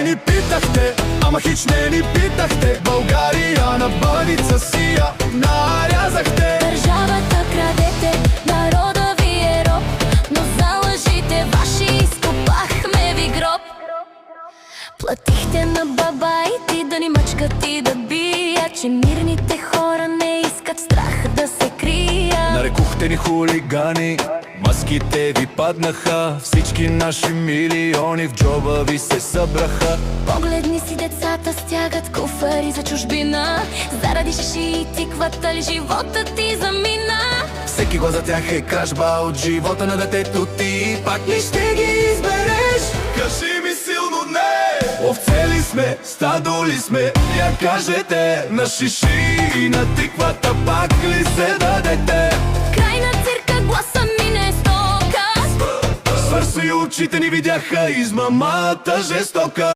не ни питахте, ама хич не ни питахте. България на баница си я нарязахте. Държавата крадете, народа ви е роб, но за лъжите ваши изкопахме ви гроб. Платихте на бабаите да ни мъчкат и да бият, че мирните хора не искат страх да се крият. Нарекохте ни хулигани, маските ви паднаха, всички наши милиони в джоба ви се събраха. Погледни си децата стягат куфари за чужбина, заради шиши и тиквата ли живота ти замина? Всеки глас за тях е кражба от живота на детето ти. Пак ли ще ги избереш? Кажи ми силно не! Овце ли сме, стадо ли сме? Я кажете, на шиши и на тиквата пак ли се дадете? Край на цирка, гласа ми не е стока. Свърсо и очите ни видяха измамата жестока.